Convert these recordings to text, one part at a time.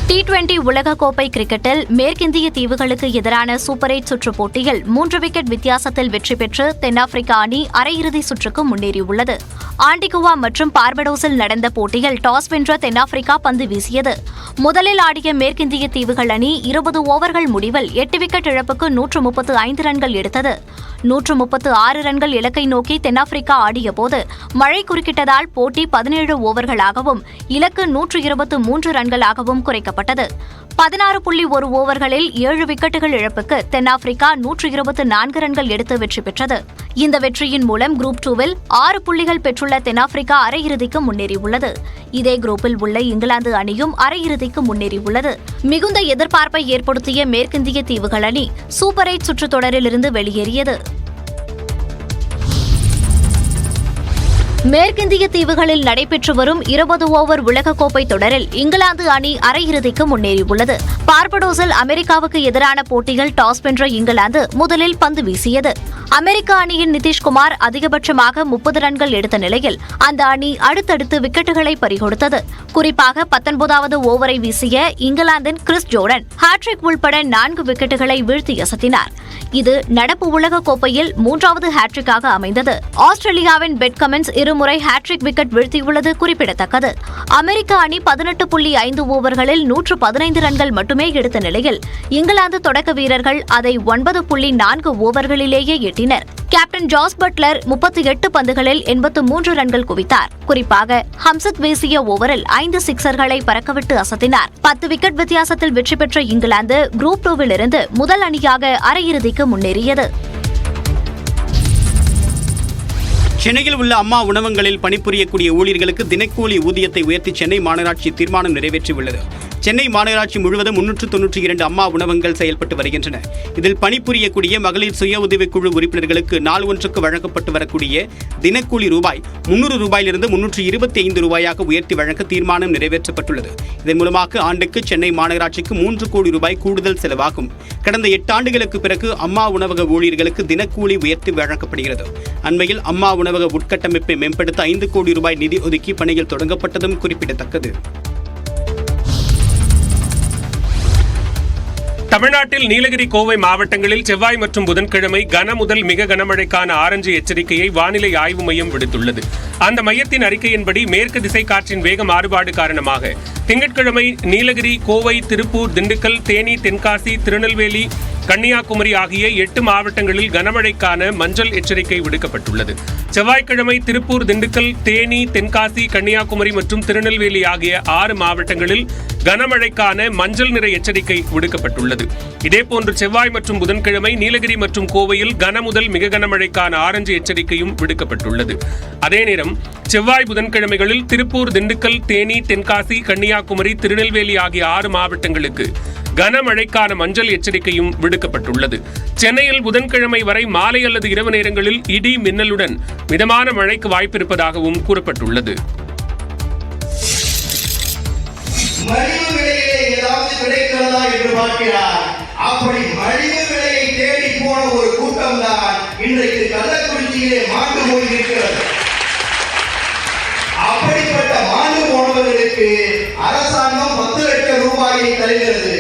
T20 உலகக்கோப்பை கிரிக்கெட்டில் மேற்கிந்திய தீவுகளுக்கு எதிரான சூப்பர் 8 சுற்று போட்டியில் 3 விக்கெட் வித்தியாசத்தில் வெற்றி பெற்று தென்னாப்பிரிக்கா அணி அரையிறுதி சுற்றுக்கு முன்னேறியுள்ளது. ஆன்டிகுவா மற்றும் பார்படோஸில் நடந்த போட்டியில் டாஸ் வென்ற தென்னாப்பிரிக்கா பந்து வீசியது. முதலில் ஆடிய மேற்கிந்திய தீவுகள் அணி 20 ஓவர்கள் முடிவில் 8 விக்கெட் இழப்புக்கு 135 ரன்கள் எடுத்தது. 136 ரன்கள் இலக்கை நோக்கி தென்னாப்பிரிக்கா ஆடியபோது மழை குறுக்கிட்டதால் போட்டி 17 ஓவர்களாகவும் இலக்கு 123 ரன்களாகவும் குறைக்கப்பட்டது. 16.1 ஓவர்களில் 7 விக்கெட்டுகள் இழப்புக்கு தென்னாப்பிரிக்கா 124 ரன்கள் எடுத்து வெற்றி பெற்றது. இந்த வெற்றியின் மூலம் குரூப் 2வில் 6 புள்ளிகள் பெற்றுள்ள தென்னாப்பிரிக்கா அரையிறுதிக்கு முன்னேறியுள்ளது. இதே குரூப்பில் உள்ள இங்கிலாந்து அணியும் அரையிறுதிக்கு முன்னேறியுள்ளது. மிகுந்த எதிர்பார்ப்பை ஏற்படுத்திய மேற்கிந்திய தீவுகள் அணி சூப்பர் 8 சுற்றுத் தொடரிலிருந்து வெளியேறியது. மேற்கிந்திய தீவுகளில் நடைபெற்று வரும் 20 ஓவர் உலகக்கோப்பை தொடரில் இங்கிலாந்து அணி அரையிறுதிக்கு முன்னேறியுள்ளது. பார்படோஸில் அமெரிக்காவுக்கு எதிரான போட்டியில் டாஸ் வென்ற இங்கிலாந்து முதலில் பந்து வீசியது. அமெரிக்க அணியின் நிதிஷ்குமார் அதிகபட்சமாக 30 ரன்கள் எடுத்த நிலையில் அந்த அணி அடுத்தடுத்து விக்கெட்டுகளை பறிகொடுத்தது. குறிப்பாக 19வது ஓவரை வீசிய இங்கிலாந்தின் கிறிஸ் ஜோர்டன் ஹாட்ரிக் உள்பட 4 விக்கெட்டுகளை வீழ்த்தி அசத்தினார். இது நடப்பு உலகக்கோப்பையில் 3வது ஹாட்ரிக்காக அமைந்தது. ஆஸ்திரேலியாவின் பெட் கமின்ஸ் இருமுறை ஹாட்ரிக் விக்கெட் வீழ்த்தியுள்ளது குறிப்பிடத்தக்கது. அமெரிக்க அணி 18.5 ஓவர்களில் 115 ரன்கள் மட்டுமே எடுத்த நிலையில் இங்கிலாந்து தொடக்க வீரர்கள் அதை 9.4 ஓவர்களிலேயே எட்டினர். கேப்டன் ஜாஸ் பட்லர் 38 பந்துகளில் 83 ரன்கள் குவித்தார். குறிப்பாக ஹம்சத் வீசிய ஓவரில் 5 சிக்சர்களை பறக்கவிட்டு அசத்தினார். 10 விக்கெட் வித்தியாசத்தில் வெற்றி பெற்ற இங்கிலாந்து குரூப் 2வில் இருந்து முதல் அணியாக அரையிறுதிக்கு முன்னேறியது. சென்னையில் உள்ள அம்மா உணவகங்களில் பணிபுரியக்கூடிய ஊழியர்களுக்கு தினக்கூலி ஊதியத்தை உயர்த்தி சென்னை மாநகராட்சி தீர்மானம் நிறைவேற்றியுள்ளது. சென்னை மாநகராட்சி முழுவதும் 392 அம்மா உணவகங்கள் செயல்பட்டு வருகின்றன. இதில் பணிபுரியக்கூடிய மகளிர் சுய உதவிக்குழு உறுப்பினர்களுக்கு நாள் ஒன்றுக்கு வழங்கப்பட்டு வரக்கூடிய தினக்கூலி ரூபாய் 300 ரூபாயிலிருந்து 325 ரூபாயாக உயர்த்தி வழங்க தீர்மானம் நிறைவேற்றப்பட்டுள்ளது. இதன் மூலமாக ஆண்டுக்கு சென்னை மாநகராட்சிக்கு 3 கோடி ரூபாய் கூடுதல் செலவாகும். கடந்த 8 ஆண்டுகளுக்கு பிறகு அம்மா உணவக ஊழியர்களுக்கு தினக்கூலி உயர்த்தி வழங்கப்படுகிறது. அண்மையில் அம்மா உணவக உட்கட்டமைப்பை மேம்படுத்த 5 கோடி ரூபாய் நிதி ஒதுக்கி பணிகள் தொடங்கப்பட்டதும் குறிப்பிடத்தக்கது. தமிழ்நாட்டில் நீலகிரி, கோவை மாவட்டங்களில் செவ்வாய் மற்றும் புதன்கிழமை கன முதல் மிக கனமழைக்கான ஆரஞ்சு எச்சரிக்கையை வானிலை ஆய்வு மையம் விடுத்துள்ளது. அந்த மையத்தின் அறிக்கையின்படி மேற்கு திசை காற்றின் வேக மாறுபாடு காரணமாக திங்கட்கிழமை நீலகிரி, கோவை, திருப்பூர், திண்டுக்கல், தேனி, தென்காசி, திருநெல்வேலி, கன்னியாகுமரி ஆகிய 8 மாவட்டங்களில் கனமழைக்கான மஞ்சள் எச்சரிக்கை விடுக்கப்பட்டுள்ளது. செவ்வாய்க்கிழமை திருப்பூர், திண்டுக்கல், தேனி, தென்காசி, கன்னியாகுமரி மற்றும் திருநெல்வேலி ஆகிய 6 மாவட்டங்களில் கனமழைக்கான மஞ்சள் நிற எச்சரிக்கை விடுக்கப்பட்டுள்ளது. இதேபோன்று செவ்வாய் மற்றும் புதன்கிழமை நீலகிரி மற்றும் கோவையில் கன முதல் மிக கனமழைக்கான ஆரஞ்சு எச்சரிக்கையும் விடுக்கப்பட்டுள்ளது. அதே நேரம் செவ்வாய், புதன்கிழமைகளில் திருப்பூர், திண்டுக்கல், தேனி, தென்காசி, கன்னியாகுமரி, திருநெல்வேலி ஆகிய 6 மாவட்டங்களுக்கு கனமழைக்கான மஞ்சள் எச்சரிக்கையும் விடுக்கப்பட்டுள்ளது. சென்னையில் புதன்கிழமை வரை மாலை அல்லது இரவு நேரங்களில் இடி மின்னலுடன் மிதமான மழைக்கு வாய்ப்பிருப்பதாகவும் கூறப்பட்டுள்ளது. மலிவு விலையிலே ஏதாவது கிடைக்கிறதா என்று பார்க்கிறார். அப்படி மலிவு விலையை தேடி போன ஒரு கூட்டம் தான் இன்றைக்கு கள்ளக்குறிச்சியிலே மாண்டு போயிருக்கிறது. அப்படிப்பட்ட மாண்டு போனவர்களுக்கு அரசாங்கம் 10 லட்சம் ரூபாயை தருகிறது.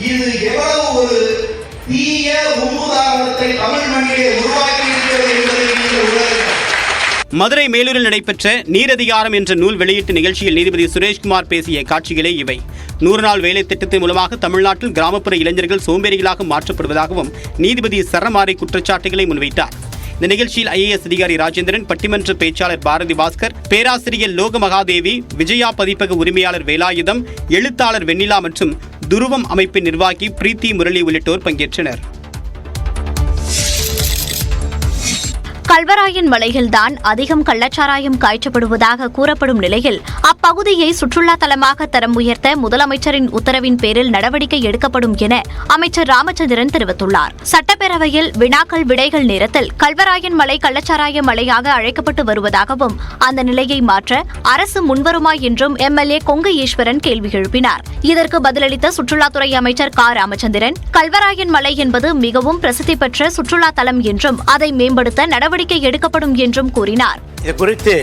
இது எவ்வளவு ஒரு தீய முன்னுதாரணத்தை தமிழ் மண்ணிலே உருவாக்கி இருக்கிறது என்பதை நீங்கள் உணருங்கள். மதுரை மேலூரில் நடைபெற்ற நீரதிகாரம் என்ற நூல் வெளியீட்டு நிகழ்ச்சியில் நீதிபதி சுரேஷ்குமார் பேசிய காட்சிகளே இவை. 100 நாள் வேலை திட்டத்தின் மூலமாக தமிழ்நாட்டில் கிராமப்புற இளைஞர்கள் சோம்பேறிகளாக மாற்றப்படுவதாகவும் நீதிபதி சரமாரி குற்றச்சாட்டுகளை முன்வைத்தார். இந்த நிகழ்ச்சியில் IAS அதிகாரி ராஜேந்திரன், பட்டிமன்ற பேச்சாளர் பாரதி பாஸ்கர், பேராசிரியர் லோக மகாதேவி, விஜயா பதிப்பக உரிமையாளர் வேலாயுதம், எழுத்தாளர் வெண்ணிலா மற்றும் துருவம் அமைப்பின் நிர்வாகி பிரீத்தி முரளி உள்ளிட்டோர் பங்கேற்றனர். கல்வராயன் மலையில்தான் அதிகம் கள்ளச்சாராயம் காய்ச்சப்படுவதாக கூறப்படும் நிலையில் அப்பகுதியை சுற்றுலா தலமாக தரம் உயர்த்த முதலமைச்சரின் உத்தரவின் பேரில் நடவடிக்கை எடுக்கப்படும் என அமைச்சர் ராமச்சந்திரன் தெரிவித்துள்ளார். சட்டப்பேரவையில் வினாக்கள் விடைகள் நேரத்தில் கல்வராயன் மலை கள்ளச்சாராய மலையாக அழைக்கப்பட்டு வருவதாகவும் அந்த நிலையை மாற்ற அரசு முன்வருமா என்றும் MLA கொங்கு ஈஸ்வரன் கேள்வி எழுப்பினார். இதற்கு பதிலளித்த சுற்றுலாத்துறை அமைச்சர் ராமச்சந்திரன், கல்வராயன் மலை என்பது மிகவும் பிரசித்தி பெற்ற சுற்றுலா தலம் என்றும் அதை மேம்படுத்த நடவடிக்கை எடுக்கப்படும் என்றும் கூறினார். இது குறித்து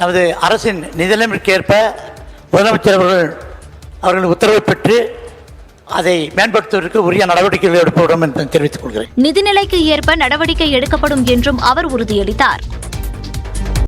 நமது அரசின் நிதிநிலைமைக்கேற்ப முதலமைச்சர் அவர்கள் அவர்கள் உத்தரவை பெற்று அதை மேம்படுத்துவதற்கு உரிய நடவடிக்கைகள் எடுக்கப்படும் என்று தெரிவித்துக் கொள்கிறேன். நிதிநிலைக்கு ஏற்ப நடவடிக்கை எடுக்கப்படும் என்றும் அவர் உறுதியளித்தார்.